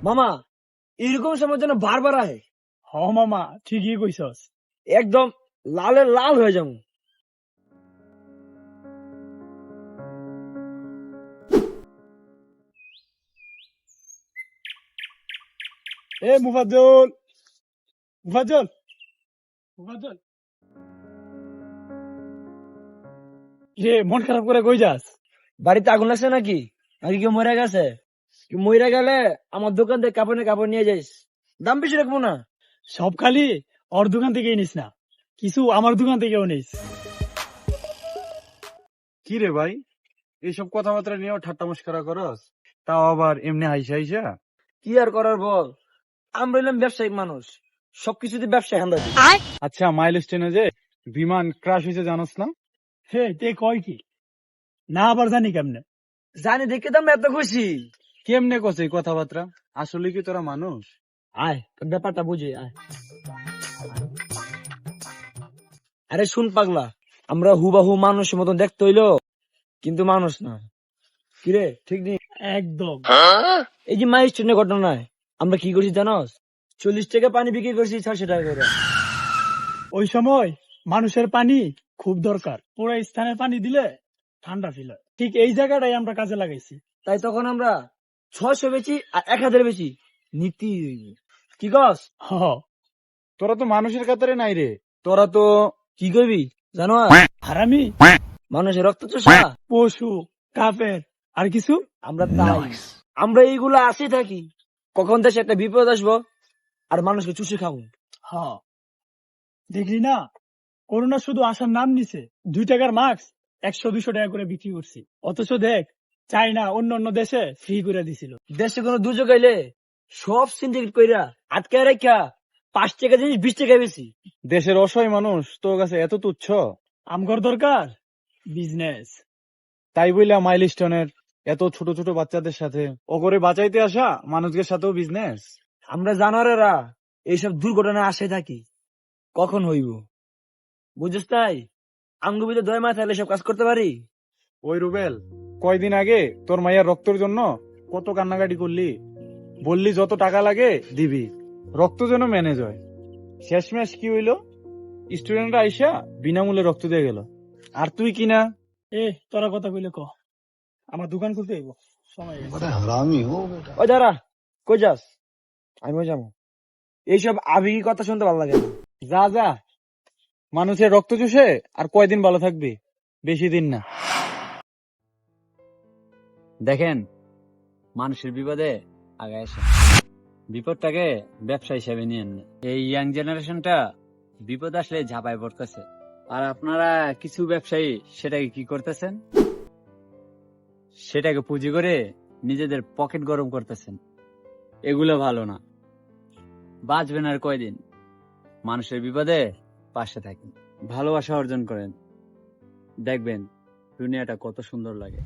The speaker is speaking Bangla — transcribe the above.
মামা এরকম সময় যেন বারবার আহে। হ মামা ঠিকই কইছস। একদম লালে লাল হয়ে যাবো। এ মুফাজ্জল, মুফাজ্জল, মুফাজ্জল, রে মন খারাপ করে কই যাস? বাড়িতে আগুন লাগছে নাকি? নাকি কেউ মরে গেছে? কেউ মরে গেলে আমার দোকান থেকে কাপড় নিয়ে যাইস, দাম বেশি রাখবো না। সব খালি ওর দোকান থেকেই নিস না, কিছু আমার দোকান থেকেও নিস। কি রে ভাই, এইসব কথাবার্তা নিয়েও ঠাট্টা মস্করা করস, তাও আবার এমনি হাইসা হাইসা? কি আর করার বল, আমরা হইলাম ব্যবসায়িক মানুষ, সবকিছুতে ব্যবসা হান্দা দিই। আচ্ছা, মাইলস্টোনে যে বিমান ক্রাশ হয়েছে জানোস না? হে তে কয় কি না আবার জানি কেমনে? জানি দেখে তো আমি এত খুশি। কেমনে কছে এই কথাবার্তা? আসলে কি তোরা মানুষ? আয় তোর ব্যাপারটা বুঝে আয়। আরে শুন পাগলা, আমরা হুবাহু মানুষের মতন দেখতে হইলো, কিন্তু মানুষ না। কিরে ঠিক নেই? একদম। এই যে মাইস্টোনের ঘটনায় আমরা কি করছি জানোস? 40 টাকা পানি বিক্রি করছি 600 টাকা করে। ওই সময় মানুষের পানি খুব দরকার, পুরো স্থানের পানি দিলে ঠান্ডা ফিল হয়। ঠিক এই জায়গাটাই আমরা কাজে লাগাইছি। তাই তখন আমরা 600 বেশি আর 1000 বেশি নীতি। কি কস? হ, তোরা তো মানুষের কাতারে নাই রে, তোরা তো কি করবি জানো? হারামি, মানুষের রক্ত চোষা পশু, কাফের, আর কিছু। আমরা তাই, আমরা এইগুলা আসে থাকি। কখন দেশে একটা বিপদ আসবো আর মানুষকে চুষে খাবো। হ, দেখলি না, করোনা শুধু আসার নাম নিছে, 2 টাকার মাস্ক 100-200 টাকা করে বিক্রি করছি। অথচ দেখ, চাইনা অন্য অন্য দেশে ফ্রি করে দিছিল। দেশে কোনো দুর্যোগ আইলে সব সিন্ডিকেট কইরা আটকায় রাখা 5 টাকা জিনিস 20 টাকা বেশি। দেশের অসহায় মানুষ তোর কাছে এত তুচ্ছ? আমগর দরকার বিজনেস। তাই বইলা মাইলস্টোনের এত ছোট ছোট বাচ্চাদের সাথে ও করে বাঁচাইতে আসা মানুষদের সাথেও বিজনেস? আমরা জানোয়ারেরা এইসব দুর্ঘটনায় আসে থাকি, কখন হইব বুঝছ? তাই আমগো ভিতরে দয় মাথা থাকলে সব কাজ করতে পারি। ওই রুবেল, কয়দিন আগে তোর মাইয়ার রক্তের জন্য কত কান্নাকাটি করলি, বললি যত টাকা লাগে দিবি, রক্ত যেন ম্যানেজ হয়। শেষমেশ কি হইলো? স্টুডেন্টরা আইসা বিনামূল্যে রক্ত দিয়ে গেল, আর তুই কিনা। এ তোরা কথা কইলে ক, আমার দোকান খুলতে হইব, সময় হয়ে গেছে। ওই দাঁড়া, কই যাস? আমিও যাবো। এইসব আবেগী কথা শুনতে ভালো লাগে না। যা যা, মানুষের রক্ত চুষে আর কয়দিন ভালো থাকবি? বেশি দিন না। দেখেন, মানুষের বিপদে আগে আসে, বিপদটাকে ব্যবসা হিসেবে নিয়েন না। এই ইয়াং জেনারেশনটা বিপদ আসলে ঝাঁপায় পড়তেছে, আর আপনারা কিছু ব্যবসায়ী সেটাকে কি করতেছেন? সেটাকে পুঁজি করে নিজেদের পকেট গরম করতেছেন। এগুলো ভালো না। বাঁচবেন আর কয়দিন? মানুষের বিপদে পাশে থাকেন, ভালোবাসা অর্জন করেন, দেখবেন দুনিয়াটা কত সুন্দর লাগে।